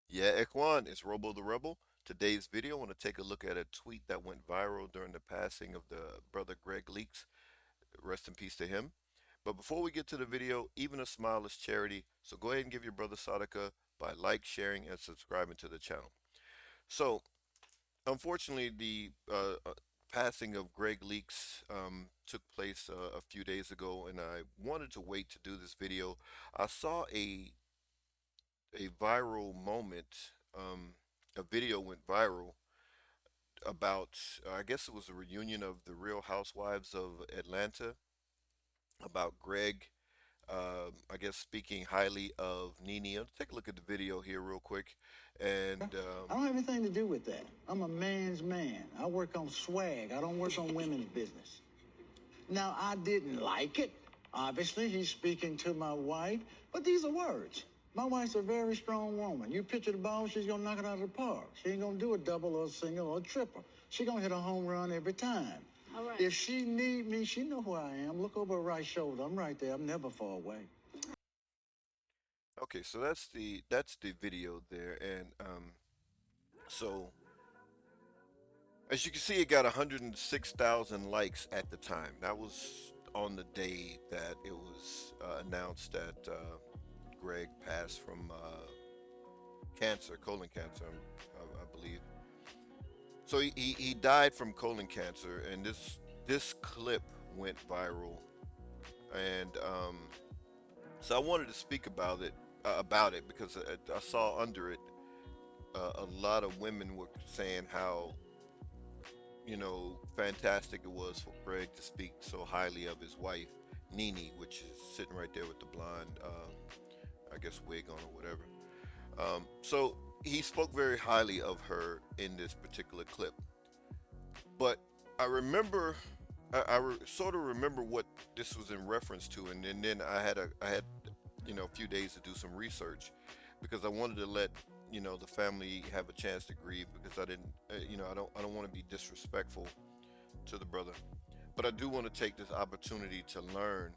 Yeah, Ekwan, it's Robo the Rebel. Today's video, I want to take a look at a tweet that went viral during the passing of the brother Gregg Leakes. Rest in peace to him. But before we get to the video, even a smile is charity, so go ahead and give your brother Sadaka by like, sharing, and subscribing to the channel. So, unfortunately, the passing of Gregg Leakes took place a few days ago, and I wanted to wait to do this video. I saw a viral moment. A video went viral about, I guess it was a reunion of the Real Housewives of Atlanta, about Greg, I guess, speaking highly of Nene. Let's take a look at the video here real quick. And I don't have anything to do with that. I'm a man's man. I work on swag. I don't work on women's business. Now, I didn't like it. Obviously, he's speaking to my wife, but these are words. My wife's a very strong woman. You picture the ball, she's gonna knock it out of the park. She ain't gonna do a double or a single or a triple. She gonna hit a home run every time. All right. If she need me, she know who I am. Look over her right shoulder. I'm right there. I'm never far away. okay, so that's the video there, and so as you can see, it got 106,000 likes at the time. That was on the day that it was announced that Greg passed from cancer, colon cancer, I believe. So he died from colon cancer, and this clip went viral, and so I wanted to speak about it because I saw under it a lot of women were saying how fantastic it was for Greg to speak so highly of his wife Nene, which is sitting right there with the blonde, I guess wig on or whatever. So he spoke very highly of her in this particular clip. But I remember, sort of remember what this was in reference to, and then I had a few days to do some research because I wanted to let the family have a chance to grieve because I didn't, I don't want to be disrespectful to the brother, but I do want to take this opportunity to learn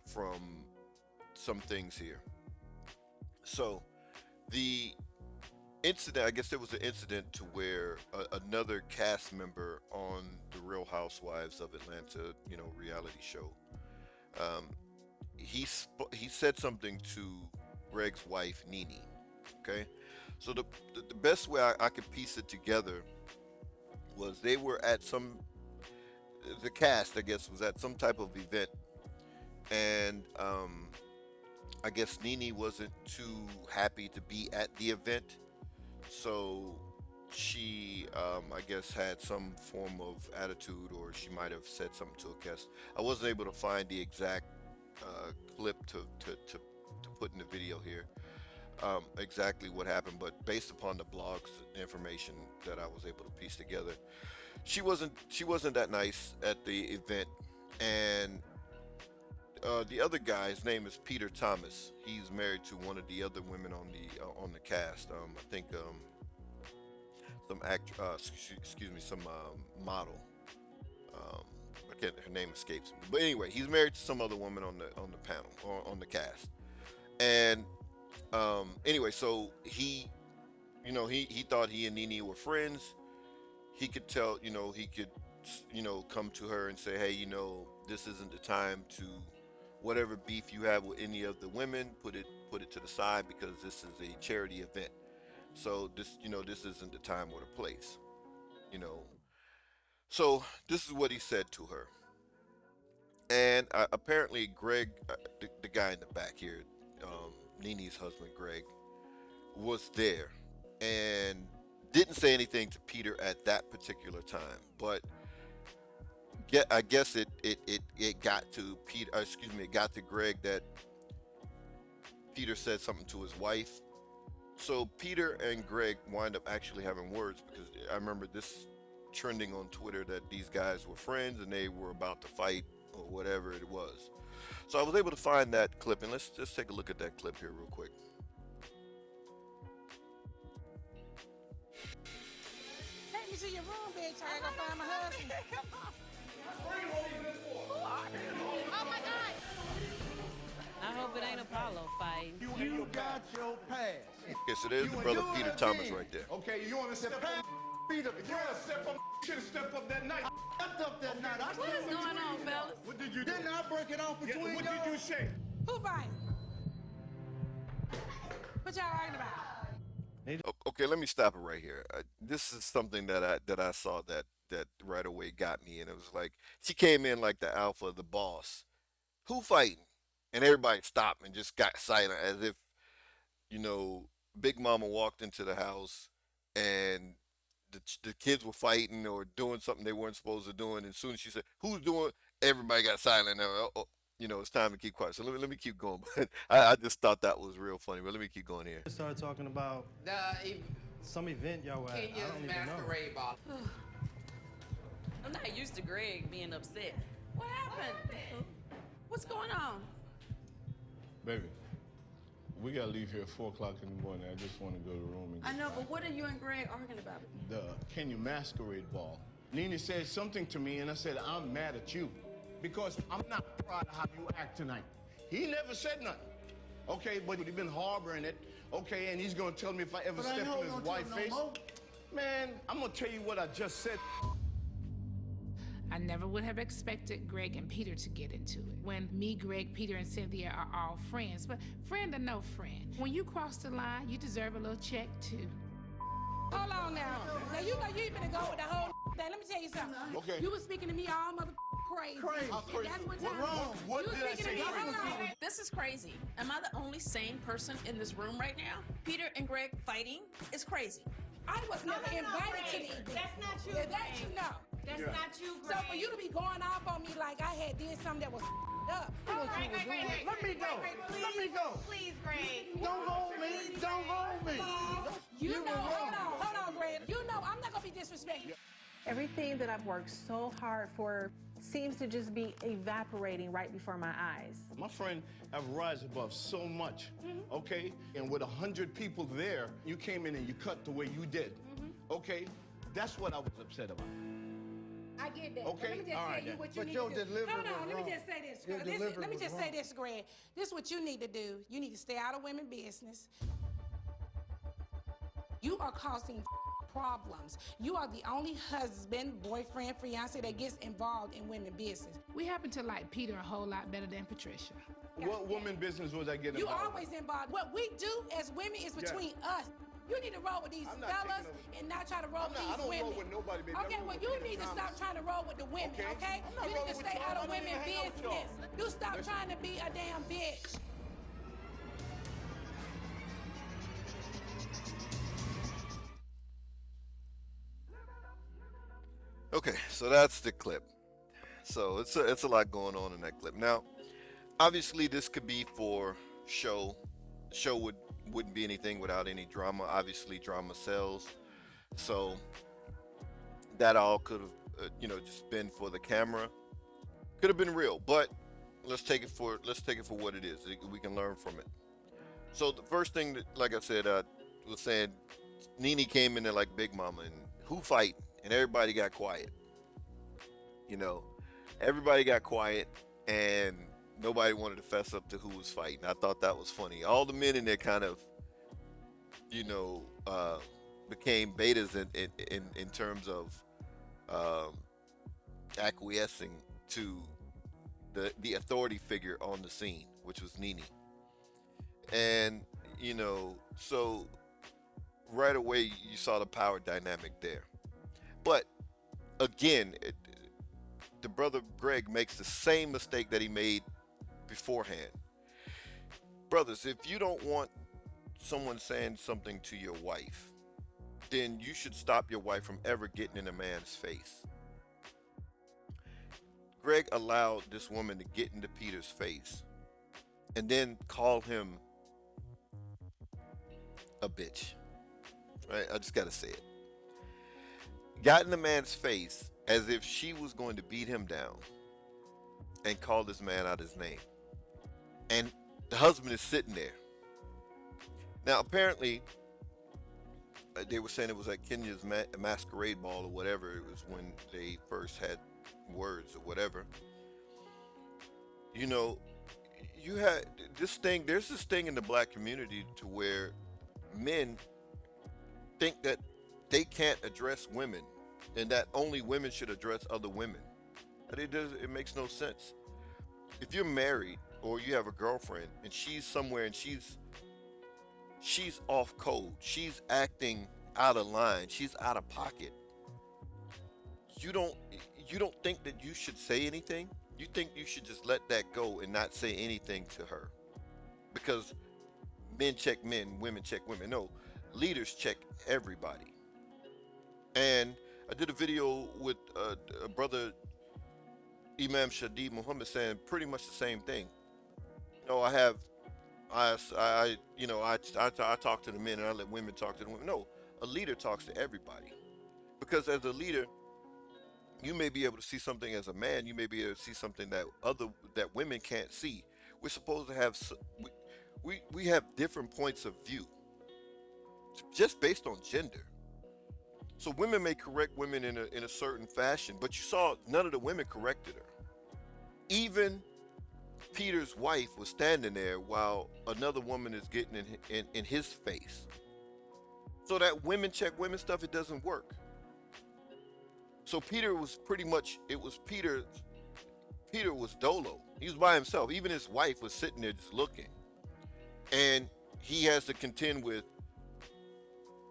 from some things here. So the incident, I guess there was an incident to where another cast member on the Real Housewives of Atlanta, reality show, um, he said something to Greg's wife Nene. Okay, so the best way I could piece it together was they were at the cast, I guess, was at some type of event, and I guess Nene wasn't too happy to be at the event, so she, I guess, had some form of attitude, or she might have said something to a guest. I wasn't able to find the exact clip to put in the video here, exactly what happened, but based upon the blogs information that I was able to piece together, she wasn't that nice at the event, and the other guy, his name is Peter Thomas. He's married to one of the other women on the cast. I think some act, excuse me, some model. Um, I can't, her name escapes me. But anyway, he's married to some other woman on the panel or on the cast. And anyway, so he thought he and Nene were friends. He could tell, he could, come to her and say, hey, this isn't the time to whatever beef you have with any of the women, put it to the side because this is a charity event. So this isn't the time or the place, you know. So this is what he said to her, and apparently Greg, the guy in the back here, Nene's husband Greg, was there and didn't say anything to Peter at that particular time, but I guess it got to Peter. Excuse me, it got to Greg that Peter said something to his wife. So Peter and Greg wind up actually having words because I remember this trending on Twitter that these guys were friends and they were about to fight or whatever it was. So I was able to find that clip, and let's just take a look at that clip here real quick. Take me to your room, bitch. I ain't gonna find my husband. Oh my God! I hope it ain't Apollo fighting. You got your pass. Okay, so there's the brother Peter Thomas right there. Okay, you want to step on Peter? If you want to step up, should have stepped up that night. I stepped up that night. What is going on, fellas? What did you do? Didn't I break it off between What y'all? did you say? Who fighting? What y'all arguing about? Okay, let me stop it right here. This is something that I saw that right away got me, and it was like she came in like the alpha, the boss. Who fighting? And everybody stopped and just got silent, as if you know, Big Mama walked into the house and the kids were fighting or doing something they weren't supposed to do. And as soon as she said, "Who's doing?" Everybody got silent. And, it's time to keep quiet. So let me keep going. But I just thought that was real funny. But let me keep going here. Started talking about some event y'all were at. I don't even know. Ball. I'm not used to Gregg being upset. What happened? What's going on? Baby, we gotta leave here at 4 o'clock in the morning. I just want to go to the room and I know, but what are you and Gregg arguing about? the Kenya masquerade ball. Nene said something to me, and I said, I'm mad at you because I'm not proud of how you act tonight. He never said nothing. Okay, but he's been harboring it. Okay, and he's gonna tell me if I ever But I step know in his don't wife's tell no face. more. Man, I'm gonna tell you what I just said. I never would have expected Gregg and Peter to get into it. When me, Gregg, Peter, and Cynthia are all friends, but friend or no friend, when you cross the line, you deserve a little check too. Hold on now. Now you know you even go with the whole thing. Let me tell you something. Okay. You was speaking to me all mother crazy. How crazy? That's what What time. wrong? What You was did I speaking to say me. crazy? Hold on. This is crazy. Am I the only sane person in this room right now? Peter and Gregg fighting is crazy. I was never invited to the event. That's not you, Yeah, that Gregg. you know. That's not you, So Gregg. for you to be going off on me like I had did something that was up. Gregg, Let me go. Let me go. Please, Gregg. Don't hold me. Don't hold me. You know, hold on, Gregg. You know I'm not gonna be disrespectful. Everything that I've worked so hard for seems to just be evaporating right before my eyes. My friend have rise above so much, okay? And with 100 people there, you came in and you cut the way you did, okay? That's what I was upset about. I get that. Okay, But let me just all tell right you then. what you But need your to do. delivery Hold on, was let wrong. me just say this. Your This is- delivery let me was just say wrong. this, Gregg. This is what you need to do. You need to stay out of women's business. You are causing problems. You are the only husband, boyfriend, fiance that gets involved in women's business. We happen to like Peter a whole lot better than Patricia. What woman business was I getting You involved always with? involved. What we do as women is between us. You need to roll with these I'm not fellas taking and not try to roll with I these don't women. roll with nobody, baby. I Okay, roll well with you Peter need to Thomas. stop trying to roll with the women, Okay. okay? I'm not You need rolling to with stay y'all. out I of don't even women's hang out with y'all. business. You stop Listen. trying to be a damn bitch. Okay, so that's the clip. So it's a lot going on in that clip. Now, obviously, this could be for show. The show wouldn't be anything without any drama. Obviously, drama sells. So that all could have, just been for the camera. Could have been real, but let's take it for what it is. We can learn from it. So the first thing that, like I said, was saying, Nene came in there like Big Mama, and who fight, and everybody got quiet. You know, everybody got quiet, and nobody wanted to fess up to who was fighting. I thought that was funny. All the men in there kind of, you know, became betas in terms of um, acquiescing to the authority figure on the scene, which was Nene. And so right away you saw the power dynamic there. But again, the brother Gregg makes the same mistake that he made beforehand. Brothers, if you don't want someone saying something to your wife, then you should stop your wife from ever getting in a man's face. Gregg allowed this woman to get into Peter's face and then call him a bitch. Right? I just got to say it. Got in the man's face as if she was going to beat him down and called this man out his name. And the husband is sitting there. Now, apparently, they were saying it was at Kenya's masquerade ball or whatever. It was when they first had words or whatever. You know, you had this thing, there's this thing in the black community to where men think that they can't address women and that only women should address other women. But it makes no sense. If you're married or you have a girlfriend and she's somewhere and she's off code, she's acting out of line, she's out of pocket, you don't you don't think that you should say anything? You think you should just let that go and not say anything to her? Because men check men, women check women. No, leaders check everybody. And I did a video with a brother Imam Shadi Muhammad saying pretty much the same thing. I have, I talk to the men and I let women talk to the women. No, a leader talks to everybody because as a leader, you may be able to see something as a man. You may be able to see something that women can't see. We're supposed to have we have different points of view just based on gender. So women may correct women in a certain fashion, but you saw none of the women corrected her. Even Peter's wife was standing there while another woman is getting in his face. So that women check women stuff, it doesn't work. So Peter was pretty much, it was Peter was dolo. He was by himself. Even his wife was sitting there just looking. And he has to contend with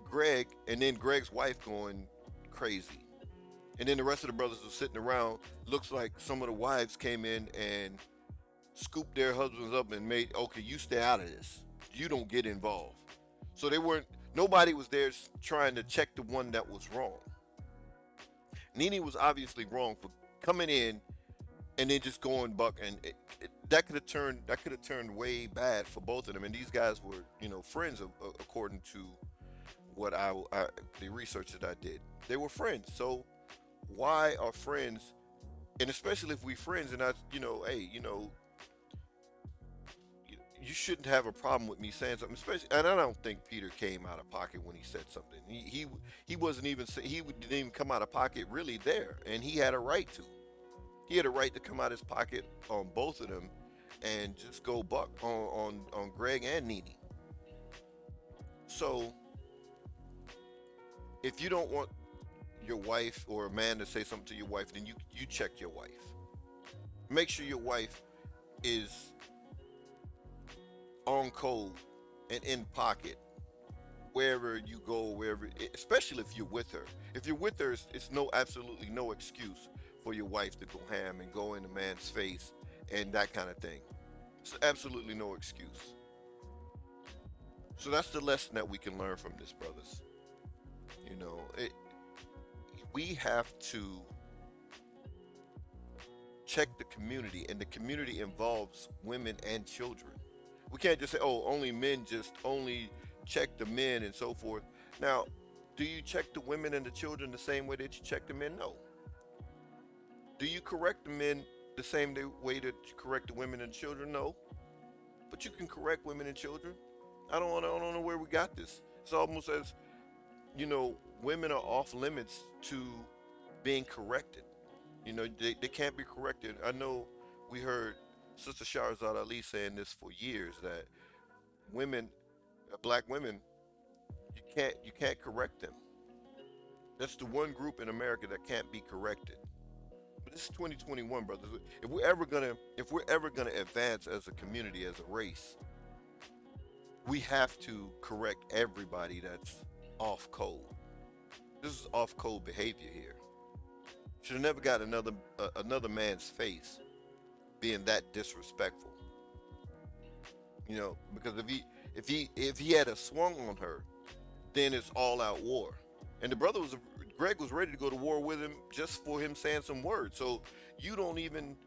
Gregg, and then Gregg's wife going crazy. And then the rest of the brothers were sitting around. Looks like some of the wives came in and scooped their husbands up and made, okay, you stay out of this. You don't get involved. So nobody was there trying to check the one that was wrong. Nene was obviously wrong for coming in and then just going buck, and that could have turned way bad for both of them. And these guys were, friends according to what the research that I did. They were friends. So why are friends, and especially if we friends and hey, you shouldn't have a problem with me saying something, especially, and I don't think Peter came out of pocket when he said something. He wasn't even, he didn't even come out of pocket really there, and he had a right to. He had a right to come out his pocket on both of them and just go buck on Gregg and Nene. So if you don't want your wife or a man to say something to your wife, then you check your wife. Make sure your wife is on code and in pocket wherever you go, especially if you're with her. If you're with her, it's absolutely no excuse for your wife to go ham and go in a man's face and that kind of thing. It's absolutely no excuse. So that's the lesson that we can learn from this, brothers. We have to check the community, and the community involves women and children. We can't just say, oh, only men, just only check the men and so forth. Now, do you check the women and the children the same way that you check the men? No. Do you correct the men the same way that you correct the women and children? No. But you can correct women and children. I don't know where we got this. It's almost as, women are off limits to being corrected. They can't be corrected. I know we heard Sister Shahrazad Ali saying this for years, that women, black women, you can't correct them. That's the one group in America that can't be corrected. But this is 2021, brothers. If we're ever gonna advance as a community, as a race, we have to correct everybody that's off code. This is off code behavior here. Should have never got another man's face being that disrespectful. Because if he had a swung on her, then it's all out war. And Gregg was ready to go to war with him just for him saying some words. So you don't even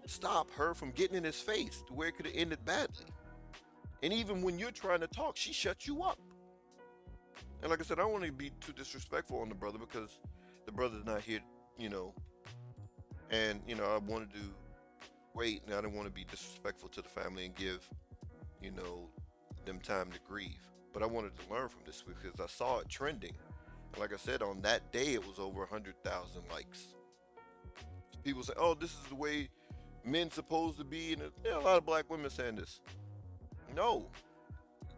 stop her from getting in his face to where it could have ended badly. And even when you're trying to talk, she shuts you up. And like I said, I don't want to be too disrespectful on the brother because the brother's not here, and I wanted to wait, and I didn't want to be disrespectful to the family and give, them time to grieve. But I wanted to learn from this because I saw it trending. And like I said, on that day, it was over 100,000 likes. People say, oh, this is the way men's supposed to be. And a lot of black women saying this. No.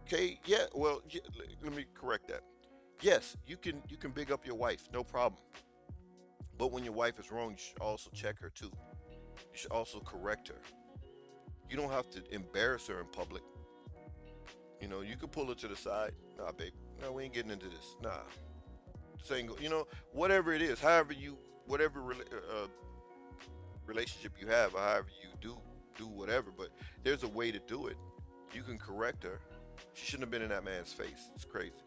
Okay, yeah. Well, yeah, let me correct that. Yes, you can big up your wife, no problem. But when your wife is wrong, you should also check her too. You should also correct her. You don't have to embarrass her in public. You can pull her to the side. Nah, babe. No, we ain't getting into this. Nah, saying, whatever it is, whatever relationship you have, or however you do whatever. But there's a way to do it. You can correct her. She shouldn't have been in that man's face. It's crazy.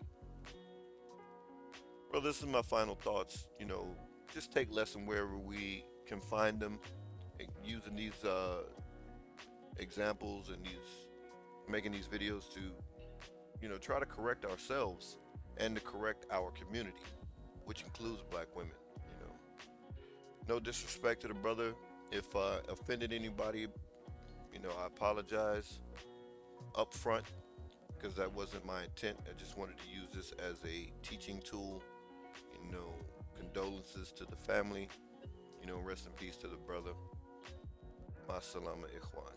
Well, this is my final thoughts. Just take lesson wherever we can find them, using these examples and making these videos to, try to correct ourselves and to correct our community, which includes black women. You know, no disrespect to the brother. If I offended anybody, I apologize up front because that wasn't my intent. I just wanted to use this as a teaching tool. You know, condolences to the family. Rest in peace to the brother. Ma salama ikhwan.